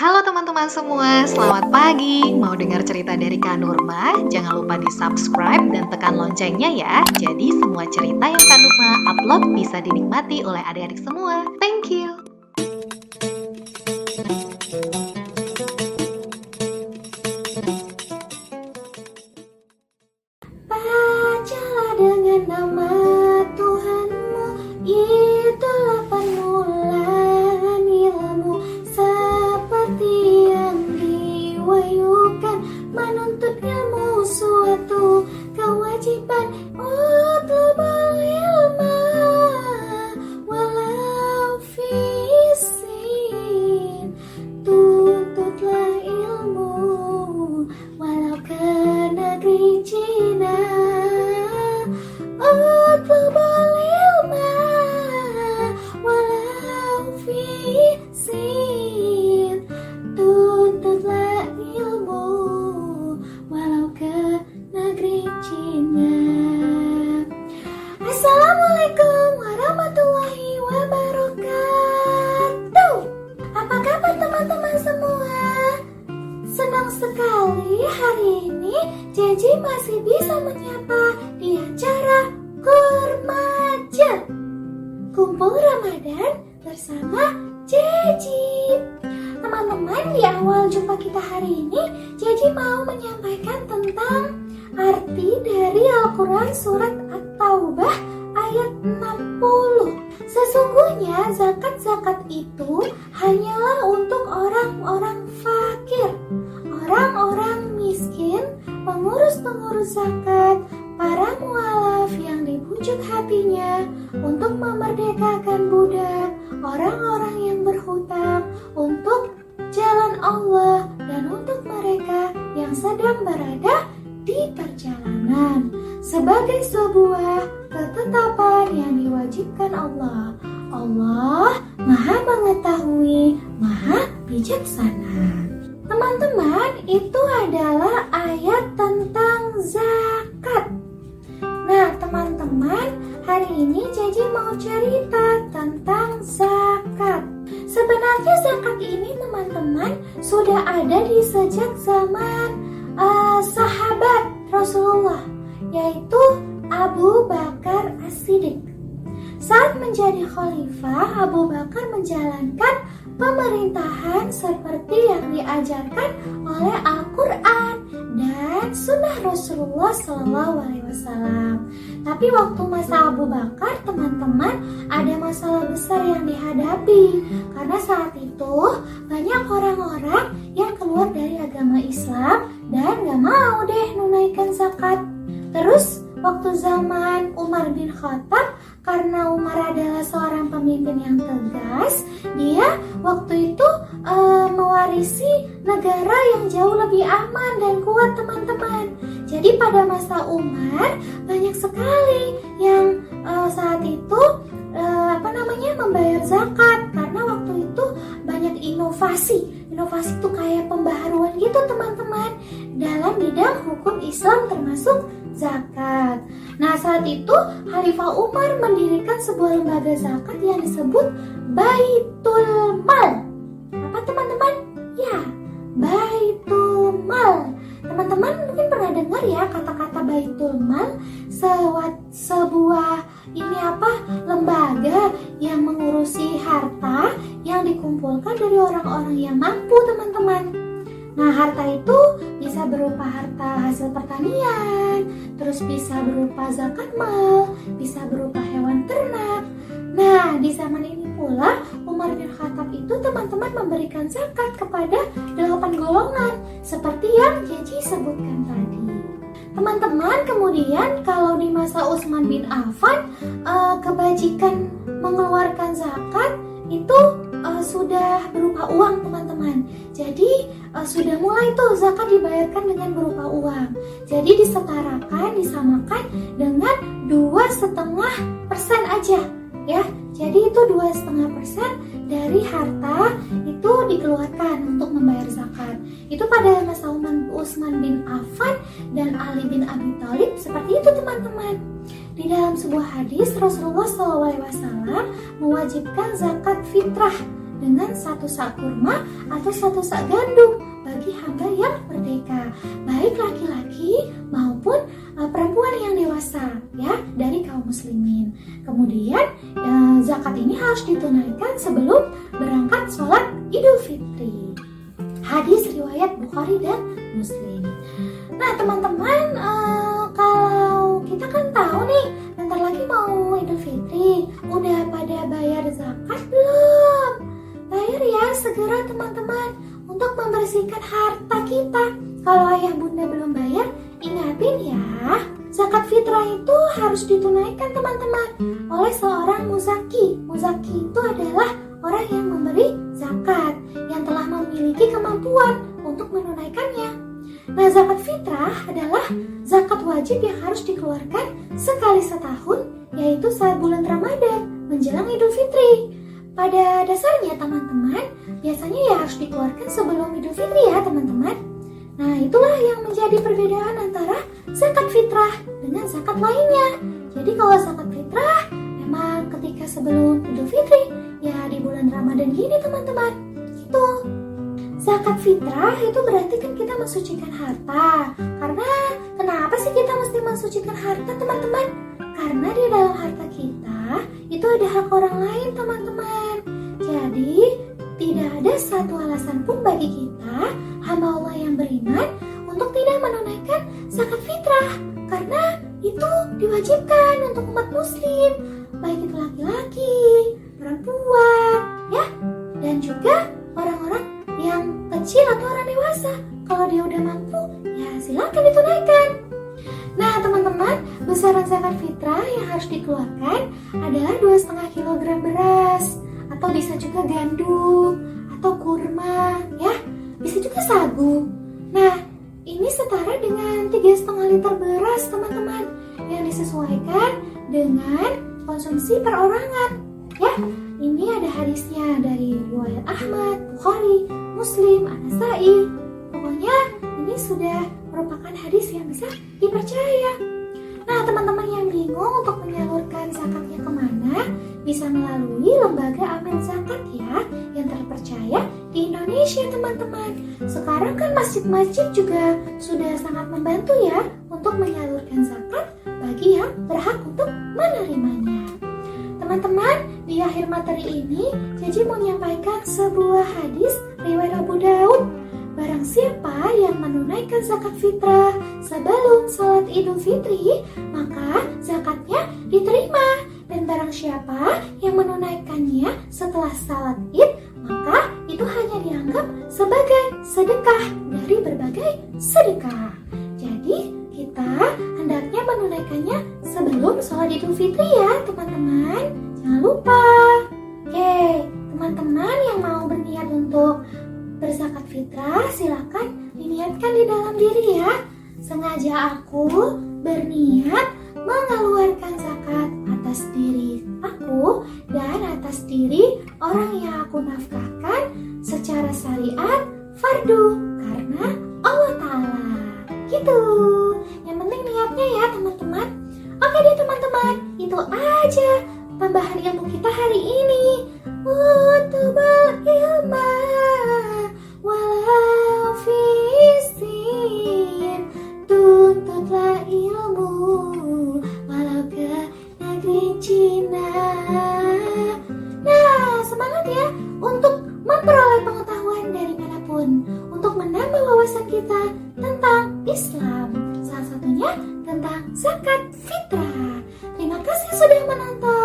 Halo teman-teman semua, selamat pagi. Mau dengar cerita dari Kak Nurma? Jangan lupa di-subscribe dan tekan loncengnya ya. Jadi semua cerita yang Kak Nurma upload bisa dinikmati oleh adik-adik semua. Thank you. Bacalah dengan nama Tuhanmu, itulah permulaan ilmu, seperti yang diwahyukan. Menuntut ilmu suatu kewajiban, utlubul ilma walau fisin. Tuntutlah ilmu walau ke negeri Cina. Utlubul ilma walau fisin. Tuntutlah ilmu walau ke negeri Cina. Assalamualaikum warahmatullahi wabarakatuh. Apa kabar teman-teman semua? Senang sekali hari ini Jeji masih bisa menyapa di acara Kurmaja Kumpul Ramadan bersama Jeji. Teman-teman, di awal jumpa kita hari ini Jeji mau menyampaikan tentang arti dari Al-Quran surat At-Taubah ayat 60. Sesungguhnya zakat-zakat itu hanyalah untuk orang-orang fakir, orang-orang miskin, pengurus-pengurus zakat, para mualaf yang dibujuk hatinya untuk memerdekakan budak, orang-orang yang berhutang untuk jalan Allah, dan untuk mereka yang sedang berada di perjalanan sebagai sebuah ketetapan yang diwajibkan Allah. Allah Maha Mengetahui, Maha Bijaksana. Teman-teman, itu adalah ayat tentang zakat. Nah, teman-teman, hari ini Jeji mau cerita tentang zakat. Sebenarnya zakat ini, teman-teman, sudah ada di sejak zaman sahabat Rasulullah, yaitu Abu Bakar As-Siddiq. Saat menjadi khalifah, Abu Bakar menjalankan pemerintahan seperti yang diajarkan oleh Al-Quran dan sunnah Rasulullah SAW. Tapi waktu masa Abu Bakar, teman-teman, ada masalah besar yang dihadapi. Karena saat itu banyak orang-orang yang keluar dari agama Islam dan gak mau deh menunaikan zakat. Terus waktu zaman Umar bin Khattab, karena Umar adalah seorang pemimpin yang tegas, dia waktu itu mewarisi negara yang jauh lebih aman dan kuat, teman-teman. Jadi pada masa Umar banyak sekali yang saat itu membayar zakat, karena waktu itu banyak inovasi itu kayak pembaharuan gitu, teman-teman, dalam bidang hukum Islam termasuk zakat. Nah, saat itu Khalifah Umar mendirikan sebuah lembaga zakat yang disebut Baitul Mal. Apa, teman-teman? Ya, Baitul Mal. Teman-teman mungkin pernah dengar ya kata-kata Baitul Mal, sebuah lembaga yang mengurusi harta yang dikumpulkan dari orang-orang yang mampu, teman-teman. Nah, harta itu bisa berupa harta hasil pertanian, terus bisa berupa zakat mal, bisa berupa hewan ternak. Nah, di zaman ini pula Umar bin Khattab itu, teman-teman, memberikan zakat kepada 8 golongan seperti yang Jeji sebutkan tadi. Teman-teman, kemudian kalau di masa Utsman bin Affan, kebajikan mengeluarkan zakat itu sudah berupa uang, teman-teman. Jadi sudah mulai tuh zakat dibayarkan dengan berupa uang. Jadi disamakan dengan 2,5% aja, ya. Jadi itu 2,5% dari harta itu dikeluarkan untuk membayar zakat. Itu pada masa Utsman bin Affan dan Ali bin Abi Thalib seperti itu, teman-teman. Di dalam sebuah hadis, Rasulullah SAW mewajibkan zakat fitrah dengan 1 sak kurma atau 1 sak gandum bagi hamba yang merdeka, baik laki-laki maupun perempuan yang dewasa ya dari kaum muslimin. Kemudian zakat ini harus ditunaikan sebelum berangkat sholat Idul Fitri. Hadis riwayat Bukhari dan Muslim. Nah teman-teman, kalau kita kan tahu nih bentar lagi mau Idul Fitri, udah pada bayar zakat belum? Bayar ya segera teman-teman untuk membersihkan harta kita. Kalau ayah bunda belum bayar, ingatin ya, zakat fitrah itu harus ditunaikan teman-teman oleh seorang muzaki. Muzaki itu adalah orang yang memberi zakat, yang telah memiliki kemampuan untuk menunaikannya. Nah, zakat fitrah adalah zakat wajib yang harus dikeluarkan sekali setahun, yaitu saat bulan Ramadan menjelang Idul Fitri. Pada dasarnya teman-teman, biasanya ya harus dikeluarkan sebelum Idul Fitri ya teman-teman. Nah, itulah yang menjadi perbedaan antara zakat fitrah dengan zakat lainnya. Jadi kalau zakat fitrah memang ketika sebelum Idul Fitri, ya di bulan Ramadan gini teman-teman. Itu zakat fitrah itu berarti kan kita mensucikan harta. Karena kenapa sih kita mesti mensucikan harta teman-teman? Karena di dalam harta kita itu ada hak orang lain teman-teman. Jadi tidak ada satu alasan pun bagi kita hamba Allah yang beriman untuk tidak menunaikan zakat fitrah, karena itu diwajibkan untuk umat muslim, baik itu laki-laki, perempuan, ya, dan juga orang-orang yang kecil atau orang dewasa. Kalau dia udah mampu, ya silakan ditunaikan. Nah teman-teman, besaran zakat fitrah yang harus dikeluarkan adalah 2,5 kg beras, atau bisa juga gandum, atau kurma, ya, bisa juga sagu. Nah, ini setara dengan 3,5 liter beras teman-teman, yang disesuaikan dengan konsumsi perorangan, ya. Ini ada hadisnya dari riwayat Ahmad, Bukhari, Muslim, An-Nasai. Pokoknya ini sudah merupakan hadis yang bisa dipercaya. Nah teman-teman yang bingung untuk menyalurkan zakatnya kemana, bisa melalui lembaga amil zakat ya, yang terpercaya di Indonesia teman-teman. Sekarang kan masjid-masjid juga sudah sangat membantu ya untuk menyalurkan zakat bagi yang berhak untuk menerimanya. Teman-teman, di akhir materi ini Cici mau menyampaikan sebuah hadis riwayat Abu Daud. Barang siapa yang menunaikan zakat fitrah sebelum sholat Idul Fitri, maka zakatnya diterima. Dan barang siapa yang menunaikannya setelah sholat Id, maka itu hanya dianggap sebagai sedekah dari berbagai sedekah. Jadi kita hendaknya menunaikannya sebelum sholat Idul Fitri ya teman-teman. Jangan lupa. Oke, teman-teman yang mau berniat untuk berzakat fitrah, silakan diniatkan di dalam diri ya. Sengaja aku berniat mengeluarkan zakat atas diri aku dan atas diri orang yang aku nafkahkan secara syariat fardu karena Allah Ta'ala. Gitu. Yang penting niatnya ya teman-teman. Oke deh teman-teman, itu aja tambahan ilmu kita hari ini. Utubal ilma walau fistin, tuntutlah ilmu walau ke negeri Cina. Nah, semangat ya untuk memperoleh pengetahuan dari manapun, untuk menambah wawasan kita tentang Islam, salah satunya tentang zakat fitrah. Terima kasih sudah menonton.